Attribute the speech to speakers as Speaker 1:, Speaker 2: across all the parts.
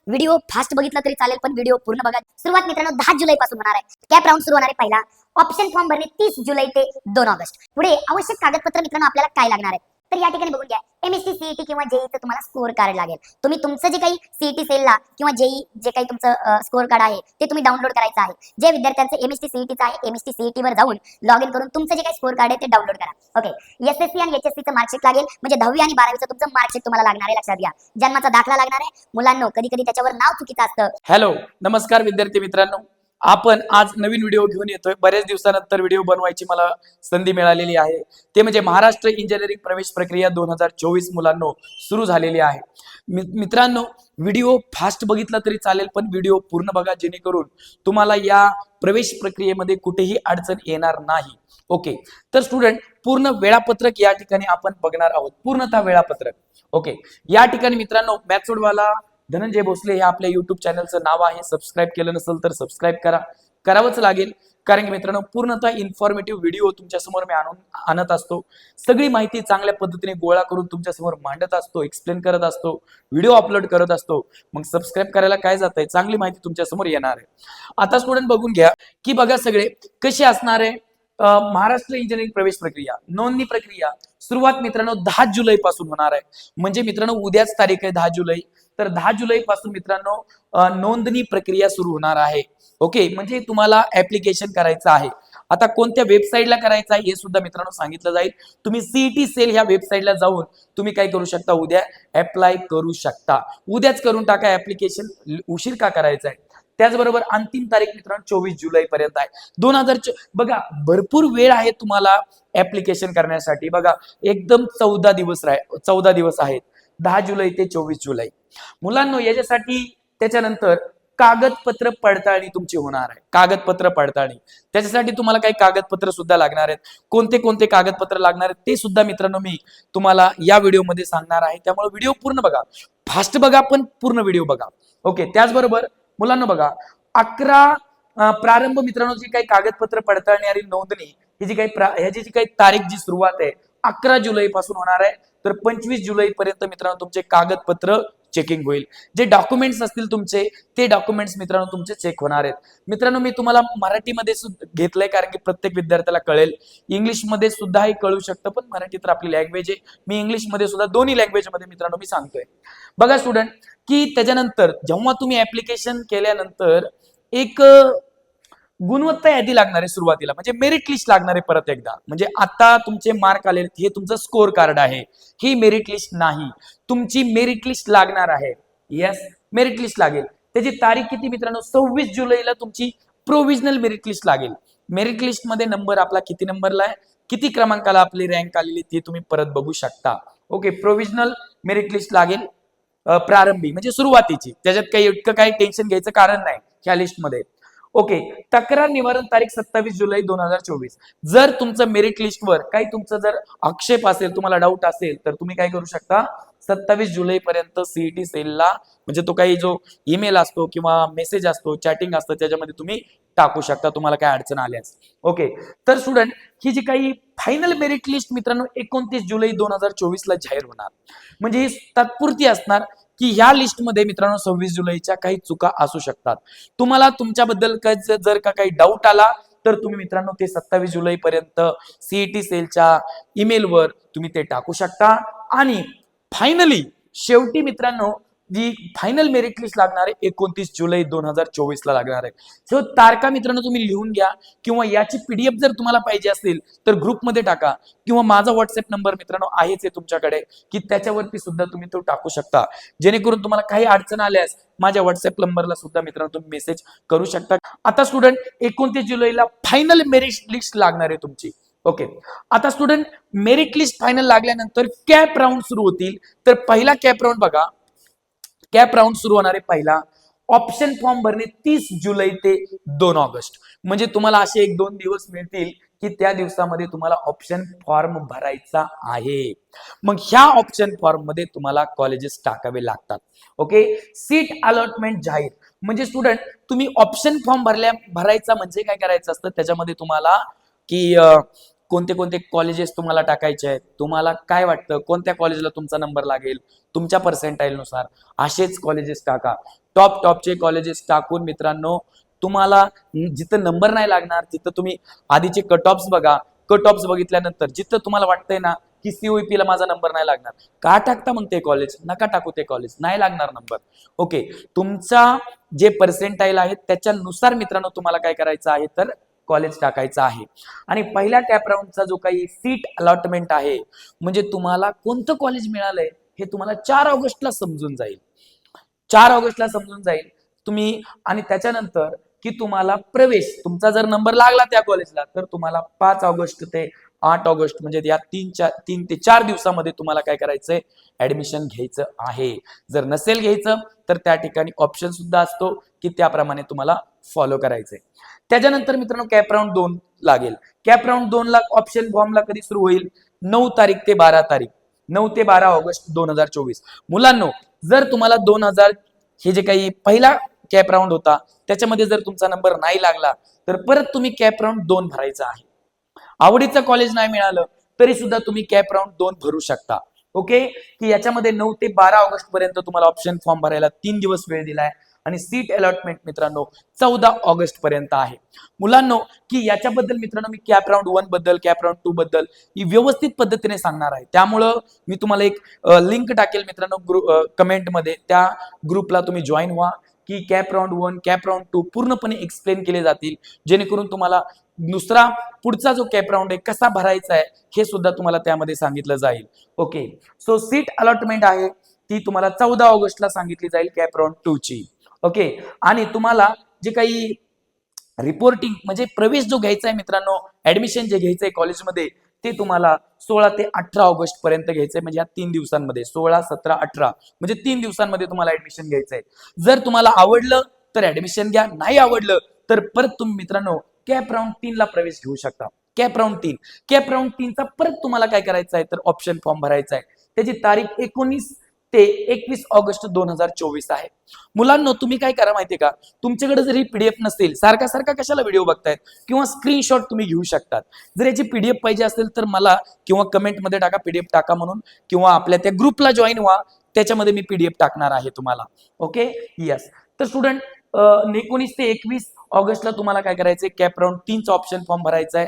Speaker 1: Video fast बघितला तरी चालेल, पण व्हिडिओ पूर्ण बघा. सुरुवात मित्रांनो 10 जुलै पासून होणार आहे. कॅप राऊंड सुरू होणार आहे पहिला. ऑप्शन फॉर्म भरणे 30 जुलै ते 2 ऑगस्ट. पुढे आवश्यक कागदपत्र मित्रांनो आपल्याला काय लागणार आहे, तर या ठिकाणी बघून घ्या. एमएससी सीईटी किंवा जेईचं तुम्हाला स्कोअर कार्ड लागेल. तुम्ही तुमचं जे काही सीईटी सेलला किंवा जेई जे काही तुमचं स्कोअर कार्ड आहे ते तुम्ही डाउनलोड करायचं आहे. जे विद्यार्थ्यांचं एमएससी सीईटीचं आहे, एमएससी सीईटी वर जाऊन लॉग इन करून तुमचं जे काही स्कोअर कार्ड आहे ते डाउनलोड करा. ओके. एसएससी आणि एचएससीचं मार्कशीट लागेल, म्हणजे 10वी आणि 12वीचं तुमचं मार्कशीट तुम्हाला लागणार आहे. लक्षात घ्या. जन्माचा दाखला लागणार आहे. मुलांनो कधी कधी त्याच्यावर नाव चुकीचं असतं.
Speaker 2: हॅलो, नमस्कार विद्यार्थी मित्रांनो. आपण आज नवीन व्हिडिओ घेऊन येतोय. बरेच दिवसानंतर व्हिडिओ बनवायची मला संधी मिळालेली आहे. ते म्हणजे महाराष्ट्र इंजिनिअरिंग प्रवेश प्रक्रिया 2024 मुलांनो सुरू झालेली आहे. मित्रांनो, व्हिडिओ फास्ट बघितला तरी चालेल, पण व्हिडिओ पूर्ण बघा, जेणेकरून तुम्हाला या प्रवेश प्रक्रियेमध्ये कुठेही अडचण येणार नाही. ओके. तर स्टुडंट, पूर्ण वेळापत्रक या ठिकाणी आपण बघणार आहोत. पूर्णतः वेळापत्रक. ओके. या ठिकाणी मित्रांनो, मॅथ्सोडवाला धनंजय भोसले हे आपल्या युट्यूब चॅनलचं नाव आहे. सबस्क्राईब केलं नसेल तर सबस्क्राईब करावंच लागेल, कारण की मित्रांनो पूर्णतः इन्फॉर्मेटिव्ह व्हिडिओ तुमच्या समोर मी आणत असतो. सगळी माहिती चांगल्या पद्धतीने गोळा करून तुमच्या समोर मांडत असतो, एक्सप्लेन करत असतो, व्हिडिओ अपलोड करत असतो. मग सबस्क्राईब करायला काय जातंय, चांगली माहिती तुमच्या समोर येणार आहे. आता स्टुडंट बघून घ्या की बघा सगळे कशी असणार आहे. महाराष्ट्र इंजिनिअरिंग प्रवेश प्रक्रिया नोंदणी प्रक्रिया सुरुवात मित्रांनो 10 जुलै पासून होणार आहे. म्हणजे मित्रांनो उद्याच तारीख आहे 10 जुलै. तर 10 जुलै पासून मित्रांनो नोंदणी प्रक्रिया सुरू होणार आहे. ओके. म्हणजे तुम्हाला ऍप्लिकेशन करायचं आहे. आता कोणत्या वेबसाईटला करायचं आहे हे सुद्धा मित्रांनो सांगितलं जाईल. तुम्ही सीईटी सेल ह्या वेबसाईटला जाऊन तुम्ही काय करू शकता, उद्या अप्लाय करू शकता. उद्याच करून टाका ऍप्लिकेशन, उशीर का करायचा आहे. त्याचबरोबर अंतिम तारीख मित्रांनो 24 जुलै पर्यंत आहे. 2000 बघा, भरपूर वेळ आहे तुम्हाला ऍप्लिकेशन करण्यासाठी. बघा, एकदम 14 दिवस आहेत. 10 जुलै ते 24 जुलै. मुलांनो, याच्यासाठी त्याच्यानंतर कागदपत्र पडताळणी तुमची होणार आहे. कागदपत्र पडताळणी, त्याच्यासाठी तुम्हाला काही कागदपत्र सुद्धा लागणार आहेत. कोणते कोणते कागदपत्र लागणार आहेत ते सुद्धा मित्रांनो मी तुम्हाला या व्हिडिओमध्ये सांगणार आहे. त्यामुळे व्हिडिओ पूर्ण बघा, फास्ट बघा, पण पूर्ण व्हिडिओ बघा. ओके. त्याचबरोबर मुलांना बघा, 11 प्रारंभ मित्रांनो जी काही कागदपत्र पडताळणी आणि नोंदणी ह्याची जी काही तारीख जी सुरुवात आहे 11 जुलै पासून होणार आहे. तर 25 जुलै पर्यंत मित्रांनो तुमचे कागदपत्र चेकिंग होईल. जे डॉक्युमेंट्स असतील तुमचे, ते डॉक्युमेंट्स मित्रांनो तुमचे चेक होणार आहेत. मित्रांनो, मी तुम्हाला मराठीमध्ये घेतलंय, कारण की प्रत्येक विद्यार्थ्याला कळेल. इंग्लिशमध्ये सुद्धा हे कळू शकतं, पण मराठी तर आपली लँग्वेज आहे. मी इंग्लिशमध्ये सुद्धा दोन्ही लँग्वेजमध्ये मित्रांनो मी सांगतोय. बघा स्टुडंट, की त्याच्यानंतर जेव्हा तुम्ही ऍप्लिकेशन केल्यानंतर एक गुणवत्ता यादी लागणार आहे सुरुवातीला, म्हणजे मेरिट लिस्ट लागणार आहे. परत एकदा, म्हणजे आता तुमचे मार्क आले, हे तुमचं स्कोर कार्ड आहे, ही मेरिट लिस्ट नाही. तुमची मेरिट लिस्ट लागणार आहे. येस, मेरिट लिस्ट लागेल. त्याची तारीख किती मित्रांनो, 26 जुलैला तुमची प्रोव्हिजनल मेरिट लिस्ट लागेल. मेरिट लिस्ट मध्ये नंबर आपला किती नंबरला आहे, किती क्रमांकाला आपली रँक आलेली ते तुम्ही परत बघू शकता. ओके. प्रोव्हिजनल मेरिट लिस्ट लागेल, प्रारंभी म्हणजे सुरुवातीची. त्याच्यात काही इतकं काही टेन्शन घ्यायचं कारण नाही ह्या लिस्टमध्ये. ओके. तक्रार निवारण तारीख 27 जुलै 2024. जर तुमचं मेरिट लिस्टवर काही तुमचं जर आक्षेप असेल, तुम्हाला डाऊट असेल, तर तुम्ही काय करू शकता, 27 जुलै पर्यंत सीईटी सेलला, म्हणजे तो काही जो ईमेल असतो किंवा मेसेज असतो, चॅटिंग असतं, त्याच्यामध्ये तुम्ही टाकू शकता तुम्हाला काय अडचण आल्यास. ओके. तर स्टुडंट, ही जी काही फायनल मेरिट लिस्ट मित्रांनो 29 जुलै 2024 ला जाहीर होणार. म्हणजे ही तात्पुरती असणार, की ह्या लिस्टमध्ये मित्रांनो 26 जुलैच्या काही चुका असू शकतात. तुम्हाला तुमच्याबद्दल जर का काही डाऊट आला, तर तुम्ही मित्रांनो ते 27 जुलै पर्यंत सीईटी सेलच्या ईमेलवर तुम्ही ते टाकू शकता. आणि फायनली शेवटी मित्रांनो जी फायनल मेरिट लिस्ट लागणार आहे 29 जुलै 2024 ला लागणार आहे. सो तारखा मित्रांनो तुम्ही लिहून घ्या, किंवा याची पीडीएफ जर तुम्हाला पाहिजे असेल तर ग्रुपमध्ये टाका, किंवा माझा व्हॉट्सअप नंबर मित्रांनो आहेच आहे तुमच्याकडे, की त्याच्यावरती सुद्धा तुम्ही तो टाकू शकता. जेणेकरून तुम्हाला काही अडचण आल्यास माझ्या व्हॉट्सअप नंबरला सुद्धा मित्रांनो तुम्ही मेसेज करू शकता. आता स्टुडंट, 29 जुलैला फायनल मेरिट लिस्ट लागणार आहे तुमची. ओके. आता स्टुडंट, मेरिट लिस्ट फायनल लागल्यानंतर कॅप राऊंड सुरू होतील. तर पहिला कॅप राऊंड बघा, कॅप राऊंड सुरू होणार आहे पहिला. ऑप्शन फॉर्म भरणे 30 जुलै ते 2 ऑगस्ट. म्हणजे तुम्हाला असे 1-2 दिवस मिळतील की त्या दिवसामध्ये तुम्हाला ऑप्शन फॉर्म भरायचा आहे. मग ह्या ऑप्शन फॉर्म मध्ये तुम्हाला कॉलेजेस टाकावे लागतात. ओके. सीट अलॉटमेंट जाहीर, म्हणजे स्टुडंट तुम्ही ऑप्शन फॉर्म भरायचा म्हणजे काय करायचं असतं, त्याच्यामध्ये तुम्हाला की कोणते कोणते कॉलेजेस तुम्हाला टाकायचे आहेत, तुम्हाला काय वाटतं कोणत्या कॉलेजला तुमचा नंबर लागेल तुमच्या पर्सेंटाईलनुसार, असेच कॉलेजेस टाका. टॉपचे कॉलेजेस टाकून मित्रांनो तुम्हाला जिथं नंबर नाही लागणार तिथं तुम्ही आधीचे कट ऑफ्स बघा. कट ऑफ्स बघितल्यानंतर जिथं तुम्हाला वाटतंय ना की COEP ला माझा नंबर नाही लागणार, का टाकता मग ते कॉलेज? नका टाकू ते कॉलेज, नाही लागणार नंबर. ओके, तुमचा जे पर्सेंटाईल आहे त्याच्यानुसार मित्रांनो तुम्हाला काय करायचं आहे तर कॉलेज टाकायचं आहे. आणि पहिल्या कॅप राऊंडचा जो काही सीट अलॉटमेंट आहे, म्हणजे तुम्हाला कोणतं कॉलेज मिळालंय हे तुम्हाला 4 ऑगस्टला समजून जाईल. 4 ऑगस्टला समजून जाईल तुम्ही. आणि त्याच्यानंतर की तुम्हाला प्रवेश, तुमचा जर नंबर लागला त्या कॉलेजला तर तुम्हाला 5 ऑगस्ट ते 8 ऑगस्ट म्हणजे या 3 ते 4 दिवसामध्ये तुम्हाला काय करायचंय, ऍडमिशन घ्यायचं आहे. जर नसेल घ्यायचं तर त्या ठिकाणी ऑप्शन सुद्धा असतो की त्याप्रमाणे तुम्हाला फॉलो करायचंय. त्याच्यानंतर मित्रांनो कॅप राऊंड 2 लागेल. कॅप राऊंड 2 ला ऑप्शन फॉर्मला कधी सुरू होईल? 9 तारीख ते 12 तारीख, 9 ते 12 ऑगस्ट 2024. मुलांनो, जर तुम्हाला 2000 हे जे काही पहिला कॅप राऊंड होता त्याच्यामध्ये जर तुमचा नंबर नाही लागला तर परत तुम्ही कॅप राऊंड 2 भरायचा आहे. आवडीचं कॉलेज नाही मिळालं तरी सुद्धा तुम्ही कॅप राऊंड 2 भरू शकता. ओके, की याच्यामध्ये 9 ते 12 ऑगस्ट पर्यंत तुम्हाला ऑप्शन फॉर्म भरायला 3 दिवस वेळ दिलाय. आणि सीट अलॉटमेंट मित्रांनो 14 ऑगस्ट पर्यंत आहे. मुलांनो, की याच्याबद्दल मित्रांनो मी कॅप राऊंड 1 बद्दल, कॅप राऊंड 2 बद्दल ही व्यवस्थित पद्धतीने सांगणार आहे. त्यामुळं मी तुम्हाला एक लिंक टाकेल मित्रांनो कमेंटमध्ये, त्या ग्रुपला तुम्ही जॉईन व्हा, की कॅप राऊंड 1, कॅप राऊंड 2 पूर्णपणे एक्सप्लेन केले जातील, जेणेकरून तुम्हाला दुसरा पुढचा जो कॅप राऊंड आहे कसा भरायचा आहे हे सुद्धा तुम्हाला त्यामध्ये सांगितलं जाईल. ओके, सो सीट अलॉटमेंट आहे ती तुम्हाला 14 ऑगस्टला सांगितली जाईल कॅप राऊंड 2 ची. ओके, आणि तुम्हाला जे काही रिपोर्टिंग म्हणजे प्रवेश जो घ्यायचा आहे मित्रांनो, ऍडमिशन जे घ्यायचं आहे कॉलेजमध्ये ते तुम्हाला 16 ते 18 ऑगस्ट पर्यंत घ्यायचंय. म्हणजे या 3 दिवसांमध्ये 16, 17, 18 म्हणजे 3 दिवसांमध्ये तुम्हाला ऍडमिशन घ्यायचंय. जर तुम्हाला आवडलं तर ऍडमिशन घ्या, नाही आवडलं तर परत तुम्ही मित्रांनो कॅप राऊंड 3 ला प्रवेश घेऊ शकता. कॅप राऊंड 3, कॅप राऊंड 3 चा परत तुम्हाला काय करायचं आहे तर ऑप्शन फॉर्म भरायचा आहे. त्याची तारीख 19 ते 21 ऑगस्ट 2024 आहे. मुलांनो, तुम्ही काय करा माहितीये का, तुमच्याकडे जर ही PDF नसेल, सारखा कशाला व्हिडिओ बघतायत, किंवा स्क्रीनशॉट तुम्ही घेऊ शकतात. जर याची PDF पाहिजे असेल तर मला किंवा कमेंटमध्ये टाका PDF टाका म्हणून, किंवा आपल्या त्या ग्रुपला जॉईन व्हा, त्याच्यामध्ये मी PDF टाकणार आहे तुम्हाला. Okay, yes. तर स्टुडंट 19 ते 21 ऑगस्टला तुम्हाला काय करायचंय, कॅप राऊंड 3 चा ऑप्शन फॉर्म भरायचा आहे.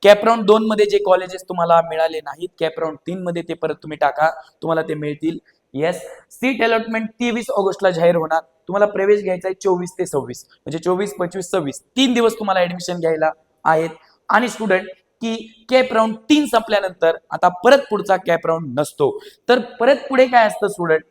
Speaker 2: कॅप राऊंड 2 मध्ये जे कॉलेजेस तुम्हाला मिळाले नाहीत, कॅप राऊंड 3 मध्ये ते परत तुम्ही टाका, तुम्हाला ते मिळतील. येस, सीट अलॉटमेंट 23 ऑगस्टला जाहीर होणार. तुम्हाला प्रवेश घ्यायचा आहे 24 ते 26 म्हणजे 24, 25, 26 3 दिवस तुम्हाला ऍडमिशन घ्यायला आहेत. आणि स्टुडंट की कॅप राऊंड 3 संपल्यानंतर आता परत पुढचा कॅप राऊंड नसतो. तर परत पुढे काय असतं स्टुडंट,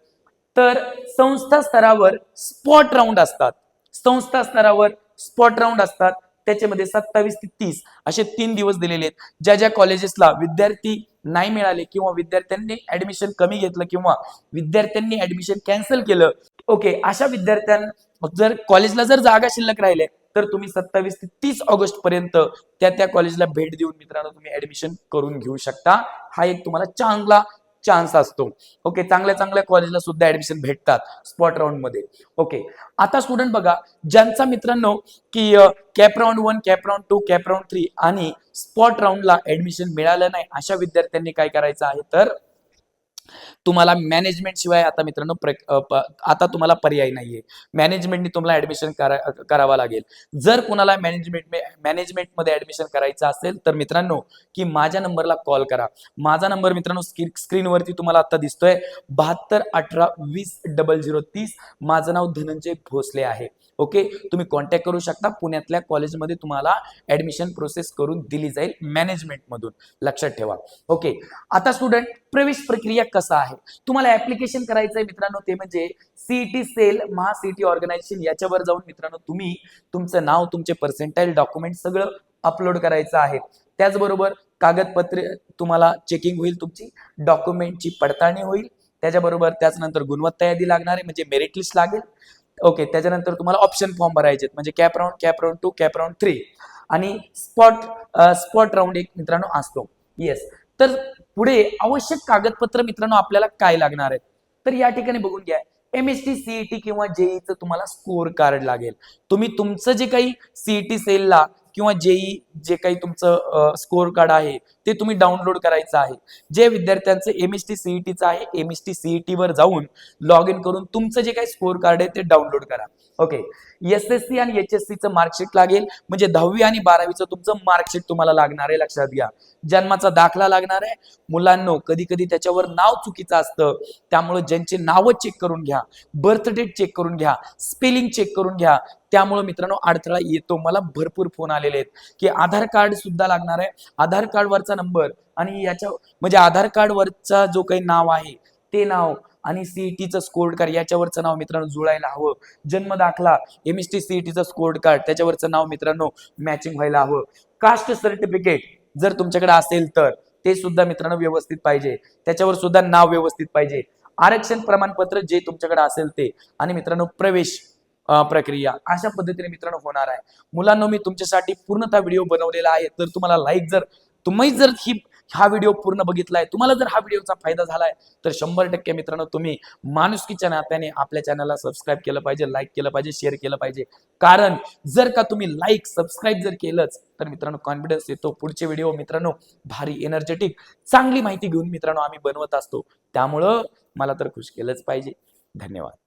Speaker 2: तर संस्था स्तरावर स्पॉट राऊंड असतात. संस्था स्तरावर स्पॉट राऊंड असतात. त्याच्यामध्ये 27 ते 30 असे 3 दिवस दिलेले आहेत. ज्या कॉलेजेसला विद्यार्थी नाही मिळाले किंवा विद्यार्थ्यांनी ऍडमिशन कमी घेतलं किंवा विद्यार्थ्यांनी ऍडमिशन कॅन्सल केलं, ओके, अशा विद्यार्थ्यांना जर कॉलेजला जर जागा शिल्लक राहिले तर तुम्ही 27 ते 30 ऑगस्ट पर्यंत त्या कॉलेजला भेट देऊन मित्रांनो तुम्ही ऍडमिशन करून घेऊ शकता. हा एक तुम्हाला चांगला चान्स असतो. ओके, चांगल्या कॉलेजला सुद्धा ऍडमिशन भेटतात स्पॉट राऊंड मध्ये. ओके, आता स्टुडंट बघा, ज्यांचा मित्रांनो की cap round 1, cap round 2, cap round 3 आणि स्पॉट राऊंडला ऍडमिशन मिळालं नाही, अशा विद्यार्थ्यांनी काय करायचं आहे तर तुम्हाला मॅनेजमेंट शिवाय आता मित्रांनो आता तुम्हाला पर्याय नाहीये. मॅनेजमेंटनी तुम्हाला ऍडमिशन करावा लागेल. जर कोणाला मॅनेजमेंटमध्ये ऍडमिशन करायचं असेल तर मित्रांनो की माझ्या नंबरला कॉल करा. माझा नंबर मित्रांनो स्क्रीनवरती तुम्हाला आता दिसतोय 72 18 20 0030. माझं नाव धनंजय भोसले आहे. ओके, तुम्ही कॉन्टॅक्ट करू शकता. पुण्यातल्या कॉलेजमध्ये तुम्हाला ऍडमिशन प्रोसेस करून दिली जाईल मॅनेजमेंट मधून, लक्षात ठेवा. ओके, आता स्टुडंट प्रवेश प्रक्रिया कसा आहे, तुम्हाला ऍप्लिकेशन करायचं आहे मित्रांनो, ते म्हणजे CET सेल महासिटी ऑर्गनायझेशन याच्यावर जाऊन मित्रांनो तुम्ही तुमचं नाव, तुमचे पर्सेंटाईल, डॉक्युमेंट सगळं अपलोड करायचं आहे. त्याचबरोबर कागदपत्रे तुम्हाला चेकिंग होईल, तुमची डॉक्युमेंटची पडताळणी होईल. त्याच्याबरोबर त्यानंतर गुणवत्ता यादी लागणार आहे म्हणजे मेरिट लिस्ट लागेल. ओके, त्याच्यानंतर तुम्हाला ऑप्शन फॉर्म भरायचे म्हणजे कॅप राऊंड 2, कॅप राऊंड 3 आणि स्पॉट राऊंड एक मित्रांनो असतो. येस, तर पुढे आवश्यक कागदपत्र मित्रांनो आपल्याला काय लागणार आहेत तर या ठिकाणी बघून घ्या. MST CET किंवा JEE चं तुम्हाला स्कोर कार्ड लागेल. तुम्ही तुमचं जे काही CET सेलला किंवा जेई जे काही तुमचं स्कोअर कार्ड आहे ते तुम्ही डाउनलोड करायचं आहे. जे विद्यार्थ्यांचं एमएसटी सीईटीचं आहे, एमएसटी सीईटी वर जाऊन लॉग इन करून तुमचं जे काही स्कोअर कार्ड आहे ते डाउनलोड करा. ओके, एसएससी आणि एचएससीचं मार्कशीट लागेल, म्हणजे 10वी आणि 12वीचं तुमचं मार्कशीट तुम्हाला लागणार आहे. लक्षात घ्या. जन्माचा दाखला लागणार आहे. मुलांनो, कधी कधी त्याच्यावर नाव चुकीचं असतं, त्यामुळे ज्यांची नावं चेक करून घ्या, बर्थ डेट चेक करून घ्या, स्पेलिंग चेक करून घ्या. त्यामुळे मित्रांनो अडथळा येतो. मला भरपूर फोन आलेले आहेत की आधार कार्ड सुद्धा लागणार आहे, आधार कार्डवरचा नंबर आणि याच्या म्हणजे आधार कार्डवरचा जो काही नाव आहे ते नाव आणि सीईटीचं स्कोअर कार्ड याच्यावरचं नाव मित्रांनो जुळायला हवं. जन्म दाखला, एमएसटी सीईटीचं स्कोअर कार्ड त्याच्यावरचं नाव मित्रांनो मॅचिंग व्हायला हवं. कास्ट सर्टिफिकेट जर तुमच्याकडे असेल तर ते सुद्धा मित्रांनो व्यवस्थित पाहिजे, त्याच्यावर सुद्धा नाव व्यवस्थित पाहिजे. आरक्षण प्रमाणपत्र जे तुमच्याकडे असेल ते, आणि मित्रांनो प्रवेश प्रक्रिया अशा पद्धतीने मित्रांनो होणार आहे. मुलांनो, मी तुमच्यासाठी पूर्णतः व्हिडिओ बनवलेला आहे. तर तुम्हाला तुम्ही जर हा व्हिडिओ पूर्ण बघितलाय, तुम्हाला जर हा व्हिडिओचा फायदा झालाय, तर 100% मित्रांनो तुम्ही माणुसकीच्या नात्याने आपल्या चॅनलला सबस्क्राईब केलं पाहिजे, लाईक केलं पाहिजे, शेअर केलं पाहिजे. कारण जर का तुम्ही लाईक सबस्क्राईब जर केलंच तर मित्रांनो कॉन्फिडन्स येतो. पुढचे व्हिडिओ मित्रांनो भारी एनर्जेटिक चांगली माहिती घेऊन मित्रांनो आम्ही बनवत असतो. त्यामुळं मला तर खुश केलंच पाहिजे. धन्यवाद.